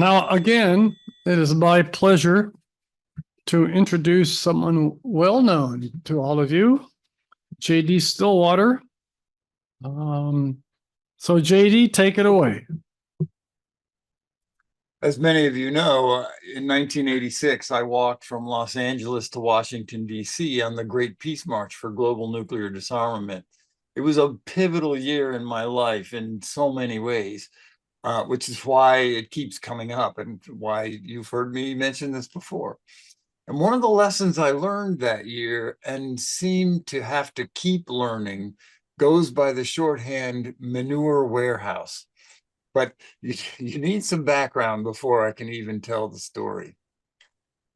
Now, again, it is my pleasure to introduce someone well known to all of you, JD Stillwater. So JD, take it away. As many of you know, in 1986, I walked from Los Angeles to Washington, D.C. on the Great Peace March for global nuclear disarmament. It was a pivotal year in my life in so many ways, which is why it keeps coming up and why you've heard me mention this before. And one of the lessons I learned that year and seem to have to keep learning goes by the shorthand Manure Warehouse. But you need some background before I can even tell the story.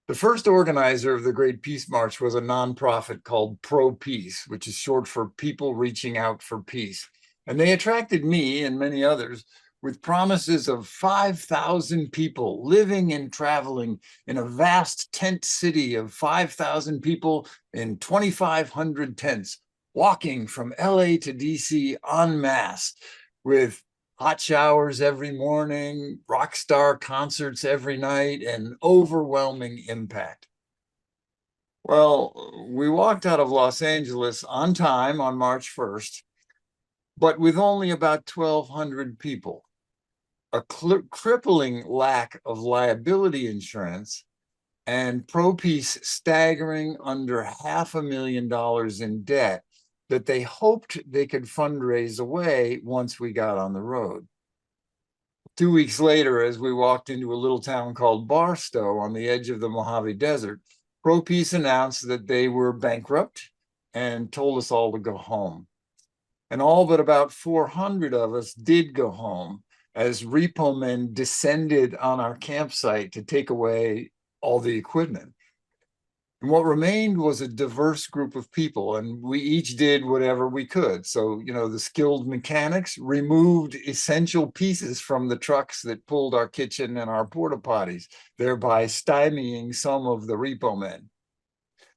The first organizer of the Great Peace March was a nonprofit called Pro Peace, which is short for People Reaching Out for Peace. And they attracted me and many others with promises of 5,000 people living and traveling in a vast tent city of 5,000 people in 2,500 tents, walking from LA to DC en masse with hot showers every morning, rock star concerts every night, and overwhelming impact. Well, we walked out of Los Angeles on time on March 1st, but with only about 1,200 people, a crippling lack of liability insurance, and Pro-Peace staggering under $500,000 in debt that they hoped they could fundraise away once we got on the road. 2 weeks later, as we walked into a little town called Barstow on the edge of the Mojave Desert, Pro-Peace announced that they were bankrupt and told us all to go home. And all but about 400 of us did go home as repo men descended on our campsite to take away all the equipment. And what remained was a diverse group of people, and we each did whatever we could. So, the skilled mechanics removed essential pieces from the trucks that pulled our kitchen and our porta potties, thereby stymieing some of the repo men.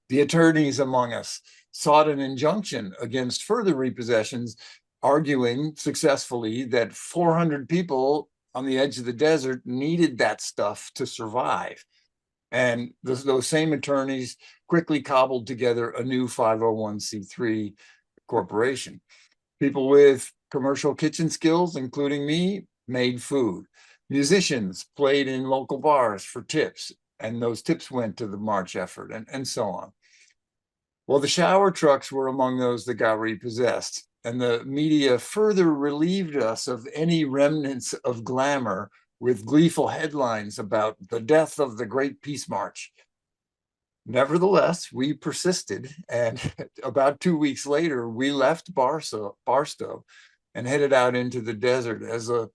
The attorneys among us sought an injunction against further repossessions, arguing successfully that 400 people on the edge of the desert needed that stuff to survive. And those same attorneys quickly cobbled together a new 501c3 corporation. People with commercial kitchen skills, including me, made food. Musicians played in local bars for tips, and those tips went to the march effort, and so on. Well, the shower trucks were among those that got repossessed, and the media further relieved us of any remnants of glamour with gleeful headlines about the death of the Great Peace March. Nevertheless, we persisted, and about 2 weeks later, we left Barstow and headed out into the desert as a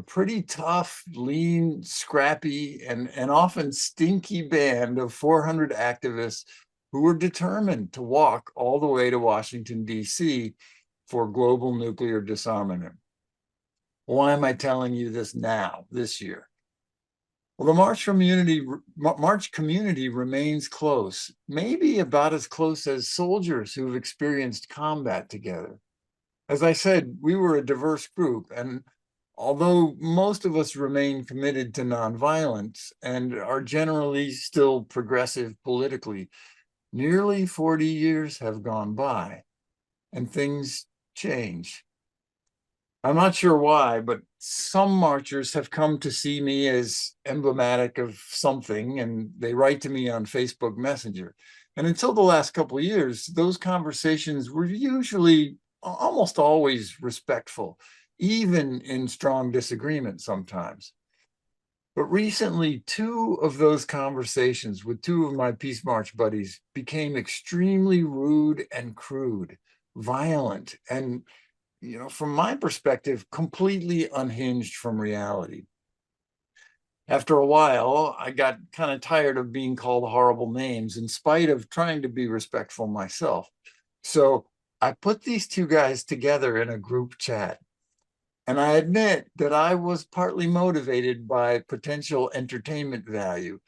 pretty tough, lean, scrappy, and often stinky band of 400 activists who were determined to walk all the way to Washington, D.C. for global nuclear disarmament. Why am I telling you this now, this year? Well, the March community remains close, maybe about as close as soldiers who've experienced combat together. As I said, we were a diverse group, and although most of us remain committed to nonviolence and are generally still progressive politically, nearly 40 years have gone by, and things change. I'm not sure why, but some marchers have come to see me as emblematic of something, and they write to me on Facebook Messenger. And until the last couple of years, those conversations were usually almost always respectful, even in strong disagreement sometimes. But recently, 2 of those conversations with 2 of my Peace March buddies became extremely rude and crude, violent, and from my perspective, completely unhinged from reality. After a while, I got kind of tired of being called horrible names in spite of trying to be respectful myself. So I put these 2 guys together in a group chat. And I admit that I was partly motivated by potential entertainment value.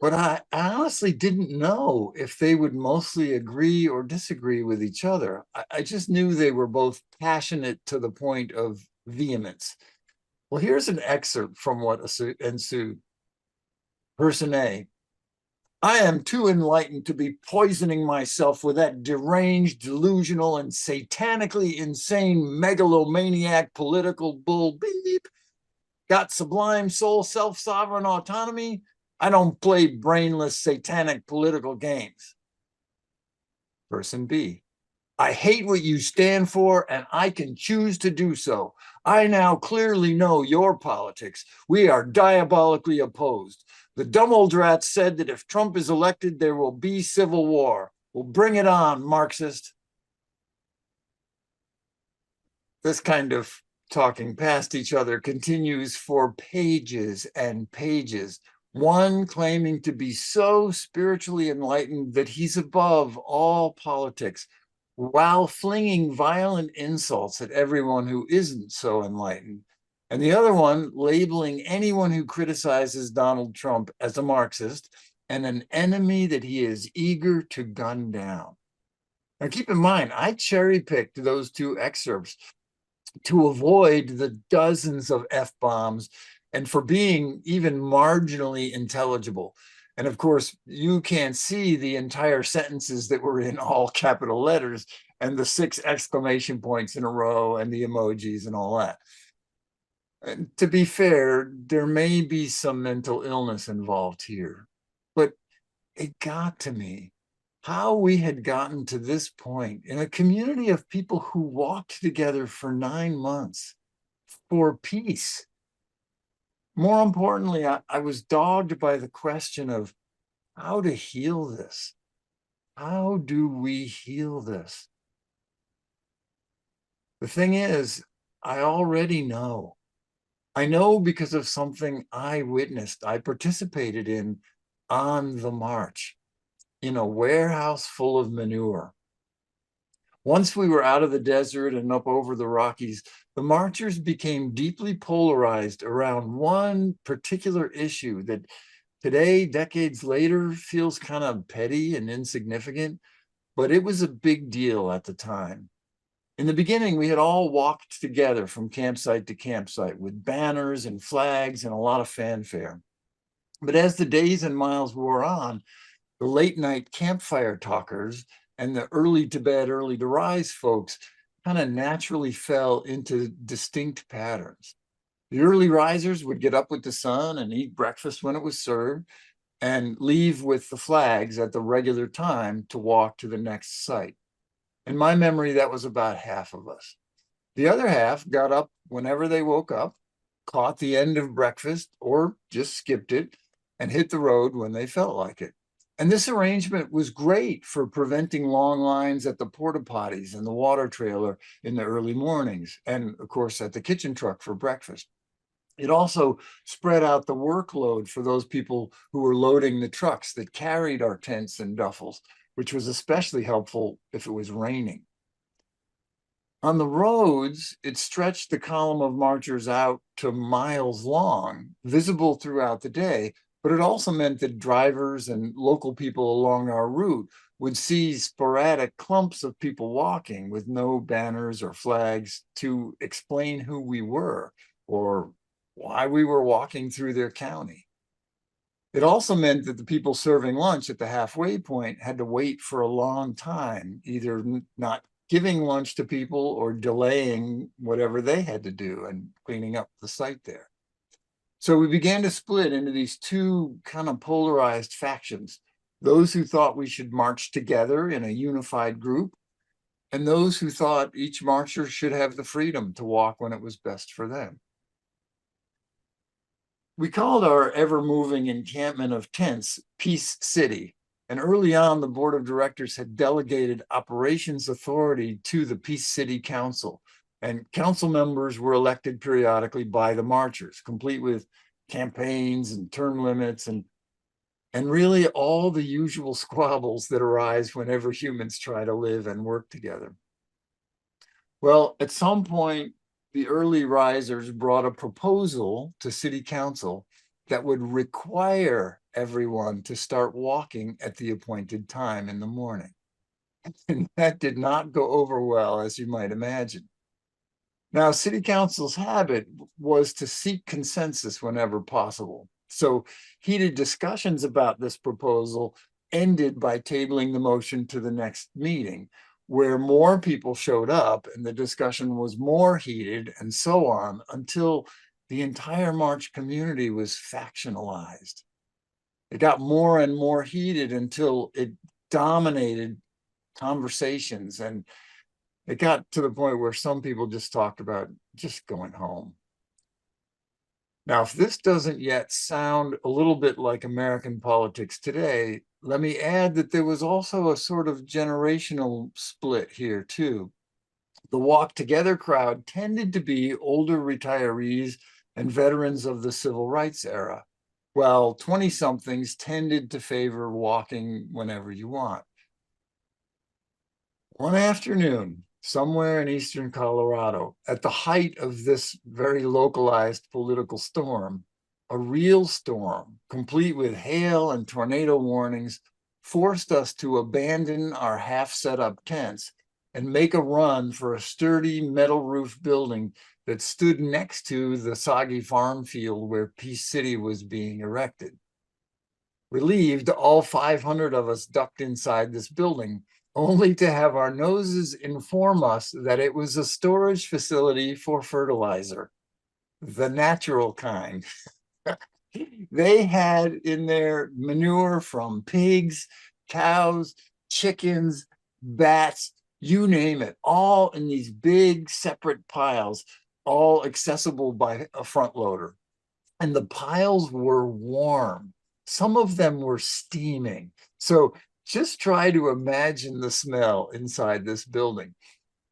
But I honestly didn't know if they would mostly agree or disagree with each other. I just knew they were both passionate to the point of vehemence. Well, here's an excerpt from what ensued. Person A: I am too enlightened to be poisoning myself with that deranged, delusional, and satanically insane megalomaniac political bull beep. Got sublime soul, self-sovereign autonomy. I don't play brainless, satanic political games. Person B: I hate what you stand for, and I can choose to do so. I now clearly know your politics. We are diabolically opposed. The dumb old rat said that if Trump is elected, there will be civil war. Well, bring it on, Marxist. This kind of talking past each other continues for pages and pages. One claiming to be so spiritually enlightened that he's above all politics, while flinging violent insults at everyone who isn't so enlightened. And the other one labeling anyone who criticizes Donald Trump as a Marxist and an enemy that he is eager to gun down. Now, keep in mind, I cherry-picked those two excerpts to avoid the dozens of F-bombs and for being even marginally intelligible. And of course, you can't see the entire sentences that were in all capital letters and the 6 exclamation points in a row and the emojis and all that. And to be fair, there may be some mental illness involved here, but it got to me how we had gotten to this point in a community of people who walked together for 9 months for peace. More importantly, I was dogged by the question of how to heal this. How do we heal this? The thing is, I already know. I know because of something I witnessed, I participated in on the march, in a warehouse full of manure. Once we were out of the desert and up over the Rockies, the marchers became deeply polarized around one particular issue that today, decades later, feels kind of petty and insignificant, but it was a big deal at the time. In the beginning, we had all walked together from campsite to campsite with banners and flags and a lot of fanfare. But as the days and miles wore on, the late night campfire talkers and the early to bed, early to rise folks kind of naturally fell into distinct patterns. The early risers would get up with the sun and eat breakfast when it was served and leave with the flags at the regular time to walk to the next site. In my memory, that was about half of us. The other half got up whenever they woke up, caught the end of breakfast or just skipped it, and hit the road when they felt like it. And this arrangement was great for preventing long lines at the porta potties and the water trailer in the early mornings, and of course at the kitchen truck for breakfast. It also spread out the workload for those people who were loading the trucks that carried our tents and duffels, which was especially helpful if it was raining. On the roads, it stretched the column of marchers out to miles long, visible throughout the day, but it also meant that drivers and local people along our route would see sporadic clumps of people walking with no banners or flags to explain who we were or why we were walking through their county. It also meant that the people serving lunch at the halfway point had to wait for a long time, either not giving lunch to people or delaying whatever they had to do and cleaning up the site there. So we began to split into these two kind of polarized factions, those who thought we should march together in a unified group, and those who thought each marcher should have the freedom to walk when it was best for them. We called our ever-moving encampment of tents Peace City, and early on, the board of directors had delegated operations authority to the Peace City Council, and council members were elected periodically by the marchers, complete with campaigns and term limits and really all the usual squabbles that arise whenever humans try to live and work together. Well, at some point, the early risers brought a proposal to city council that would require everyone to start walking at the appointed time in the morning. And that did not go over well, as you might imagine. Now, city council's habit was to seek consensus whenever possible. So heated discussions about this proposal ended by tabling the motion to the next meeting, where more people showed up and the discussion was more heated and so on until the entire March community was factionalized. It got more and more heated until it dominated conversations, and it got to the point where some people just talked about just going home. Now, if this doesn't yet sound a little bit like American politics today, let me add that there was also a sort of generational split here too. The Walk Together crowd tended to be older retirees and veterans of the civil rights era, while 20-somethings tended to favor walking whenever you want. One afternoon, somewhere in eastern Colorado, at the height of this very localized political storm, a real storm, complete with hail and tornado warnings, forced us to abandon our half-set-up tents and make a run for a sturdy metal roof building that stood next to the soggy farm field where Peace City was being erected. Relieved, all 500 of us ducked inside this building, only to have our noses inform us that it was a storage facility for fertilizer, the natural kind. They had in there manure from pigs, cows, chickens, bats, you name it, all in these big separate piles, all accessible by a front loader. And the piles were warm. Some of them were steaming. So just try to imagine the smell inside this building.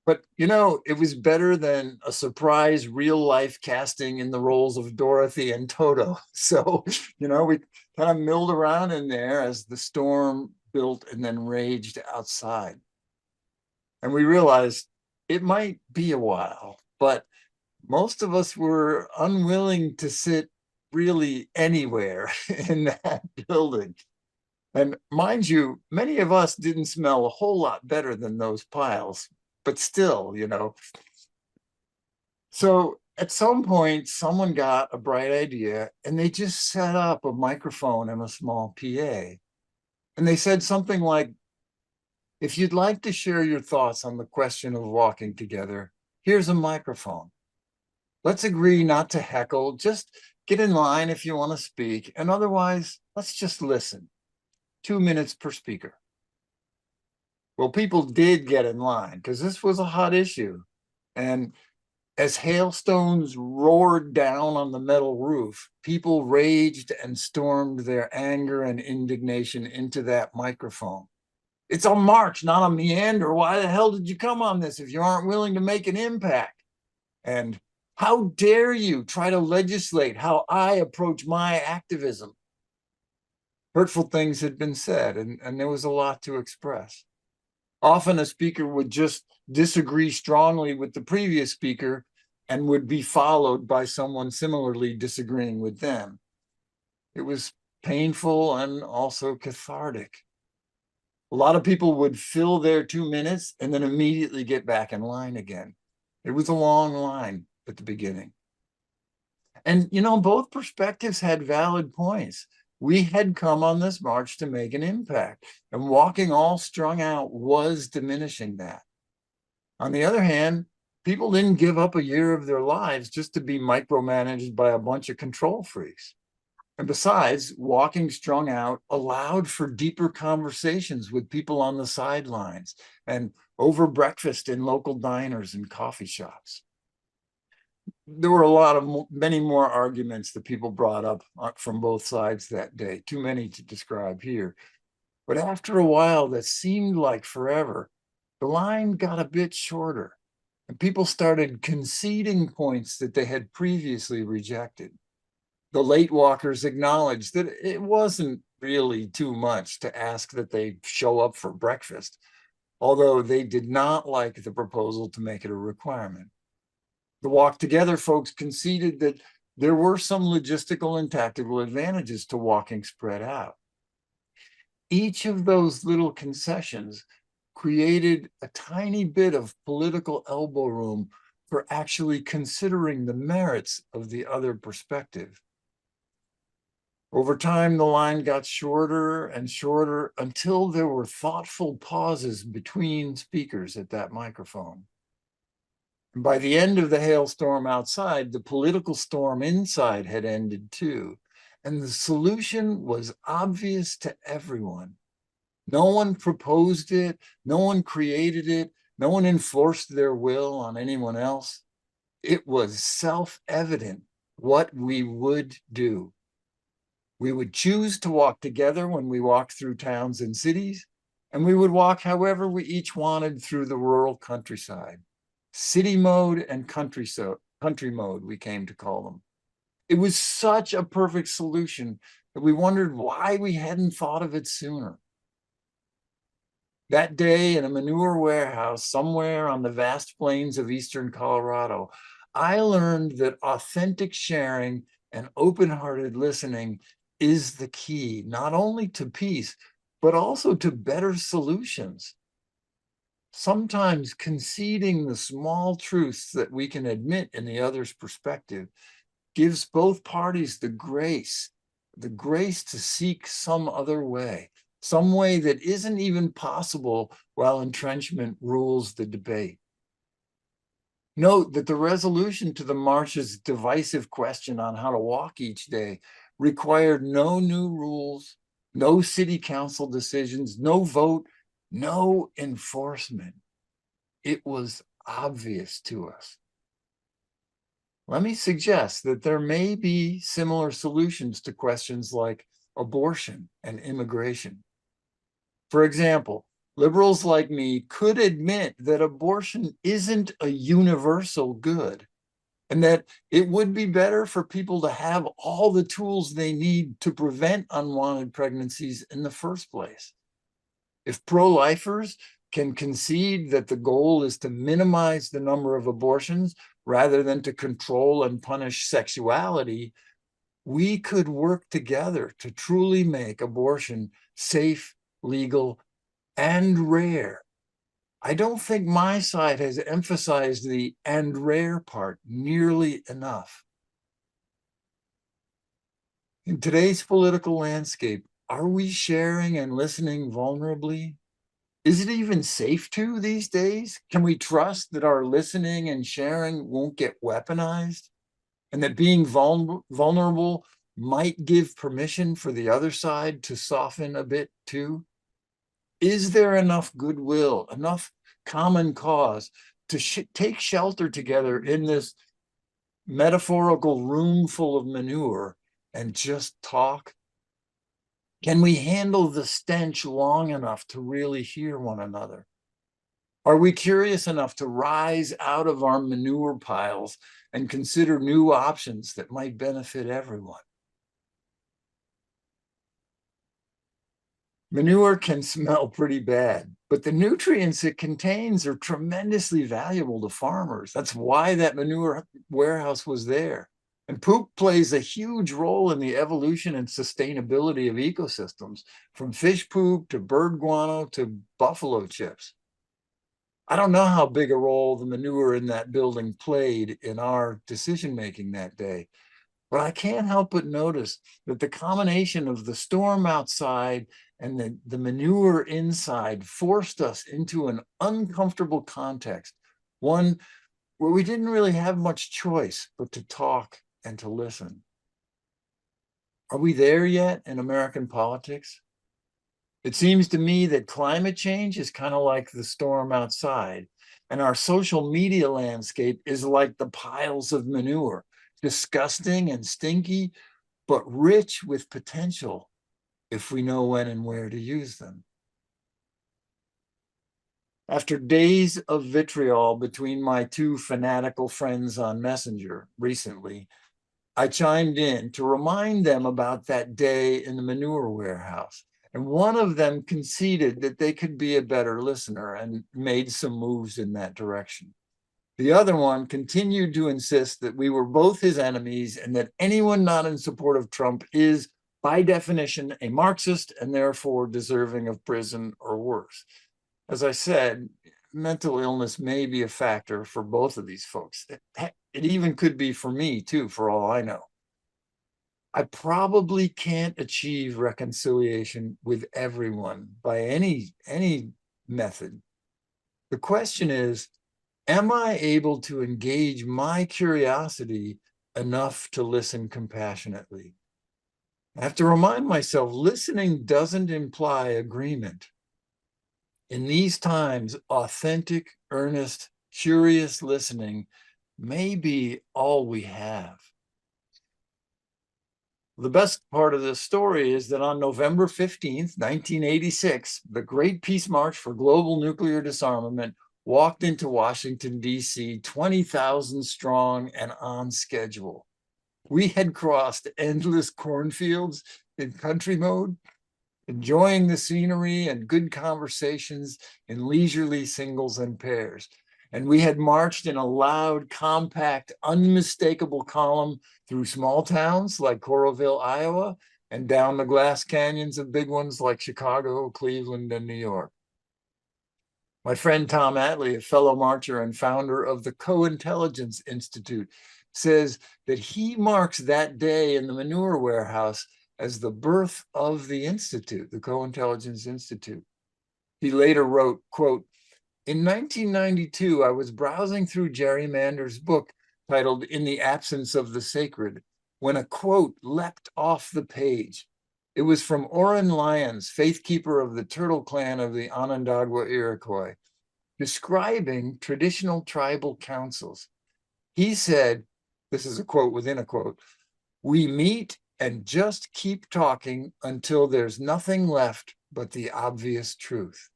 But, you know, it was better than a surprise real life casting in the roles of Dorothy and Toto. So, you know, we kind of milled around in there as the storm built and then raged outside. And we realized it might be a while, but most of us were unwilling to sit really anywhere in that building. And mind you, many of us didn't smell a whole lot better than those piles, but still, you know. So at some point, someone got a bright idea and they just set up a microphone and a small PA. And they said something like, if you'd like to share your thoughts on the question of walking together, here's a microphone. Let's agree not to heckle, just get in line if you want to speak, and otherwise, let's just listen. 2 minutes per speaker. Well, people did get in line because this was a hot issue. And as hailstones roared down on the metal roof, people raged and stormed their anger and indignation into that microphone. It's a march, not a meander. Why the hell did you come on this if you aren't willing to make an impact? And how dare you try to legislate how I approach my activism? Hurtful things had been said, and there was a lot to express. Often a speaker would just disagree strongly with the previous speaker and would be followed by someone similarly disagreeing with them. It was painful and also cathartic. A lot of people would fill their 2 minutes and then immediately get back in line again. It was a long line at the beginning. And, you know, both perspectives had valid points. We had come on this march to make an impact, and walking all strung out was diminishing that. On the other hand, people didn't give up a year of their lives just to be micromanaged by a bunch of control freaks. And besides, walking strung out allowed for deeper conversations with people on the sidelines and over breakfast in local diners and coffee shops. There were many more arguments that people brought up from both sides that day, too many to describe here. But after a while, that seemed like forever, the line got a bit shorter and people started conceding points that they had previously rejected. The late walkers acknowledged that it wasn't really too much to ask that they show up for breakfast, although they did not like the proposal to make it a requirement. The Walk Together folks conceded that there were some logistical and tactical advantages to walking spread out. Each of those little concessions created a tiny bit of political elbow room for actually considering the merits of the other perspective. Over time, the line got shorter and shorter until there were thoughtful pauses between speakers at that microphone. And by the end of the hailstorm outside, the political storm inside had ended too. And the solution was obvious to everyone. No one proposed it, no one created it, no one enforced their will on anyone else. It was self-evident what we would do. We would choose to walk together when we walked through towns and cities, and we would walk however we each wanted through the rural countryside. City mode and country mode, we came to call them. It was such a perfect solution that we wondered why we hadn't thought of it sooner. That day in a manure warehouse somewhere on the vast plains of eastern Colorado, I learned that authentic sharing and open-hearted listening is the key, not only to peace, but also to better solutions. Sometimes conceding the small truths that we can admit in the other's perspective gives both parties the grace to seek some other way, some way that isn't even possible while entrenchment rules the debate. Note that the resolution to the march's divisive question on how to walk each day required no new rules, no city council decisions, no vote, no enforcement. It was obvious to us. Let me suggest that there may be similar solutions to questions like abortion and immigration. For example, liberals like me could admit that abortion isn't a universal good, and that it would be better for people to have all the tools they need to prevent unwanted pregnancies in the first place. If pro-lifers can concede that the goal is to minimize the number of abortions rather than to control and punish sexuality, we could work together to truly make abortion safe, legal, and rare. I don't think my side has emphasized the "and rare" part nearly enough. In today's political landscape, are we sharing and listening vulnerably? Is it even safe to these days? Can we trust that our listening and sharing won't get weaponized? And that being vulnerable might give permission for the other side to soften a bit too? Is there enough goodwill, enough common cause to take shelter together in this metaphorical room full of manure and just talk? Can we handle the stench long enough to really hear one another? Are we curious enough to rise out of our manure piles and consider new options that might benefit everyone? Manure can smell pretty bad, but the nutrients it contains are tremendously valuable to farmers. That's why that manure warehouse was there. And poop plays a huge role in the evolution and sustainability of ecosystems, from fish poop to bird guano to buffalo chips. I don't know how big a role the manure in that building played in our decision-making that day, but I can't help but notice that the combination of the storm outside and the manure inside forced us into an uncomfortable context, one where we didn't really have much choice but to talk and to listen. Are we there yet in American politics? It seems to me that climate change is kind of like the storm outside, and our social media landscape is like the piles of manure, disgusting and stinky, but rich with potential if we know when and where to use them. After days of vitriol between my two fanatical friends on Messenger recently, I chimed in to remind them about that day in the manure warehouse. And one of them conceded that they could be a better listener and made some moves in that direction. The other one continued to insist that we were both his enemies and that anyone not in support of Trump is, by definition, a Marxist and therefore deserving of prison or worse. As I said, mental illness may be a factor for both of these folks. It even could be for me too, for all I know. I probably can't achieve reconciliation with everyone by any method. The question is, am I able to engage my curiosity enough to listen compassionately? I have to remind myself, listening doesn't imply agreement. In these times, authentic, earnest, curious listening may be all we have. The best part of this story is that on November 15th, 1986, the Great Peace March for Global Nuclear Disarmament walked into Washington, D.C., 20,000 strong and on schedule. We had crossed endless cornfields in country mode, enjoying the scenery and good conversations in leisurely singles and pairs. And we had marched in a loud, compact, unmistakable column through small towns like Coralville, Iowa, and down the glass canyons of big ones like Chicago, Cleveland, and New York. My friend Tom Atlee, a fellow marcher and founder of the Co-Intelligence Institute, says that he marks that day in the Manure warehouse as the birth of the Institute, the Co-Intelligence Institute. He later wrote, quote, "In 1992, I was browsing through Jerry Mander's book titled In the Absence of the Sacred, when a quote leapt off the page. It was from Oren Lyons, faith keeper of the Turtle Clan of the Onondaga Iroquois, describing traditional tribal councils. He said, this is a quote within a quote, "We meet and just keep talking until there's nothing left but the obvious truth."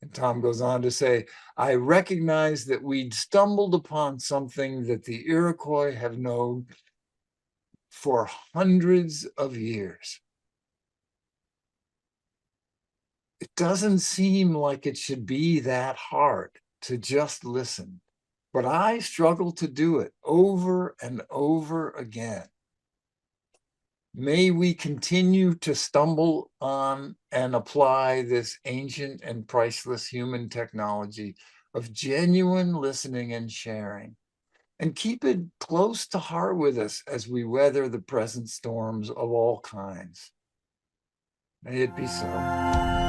And Tom goes on to say, "I recognized that we'd stumbled upon something that the Iroquois have known for hundreds of years." It doesn't seem like it should be that hard to just listen, but I struggle to do it over and over again. May we continue to stumble on and apply this ancient and priceless human technology of genuine listening and sharing, and keep it close to heart with us as we weather the present storms of all kinds. May it be so.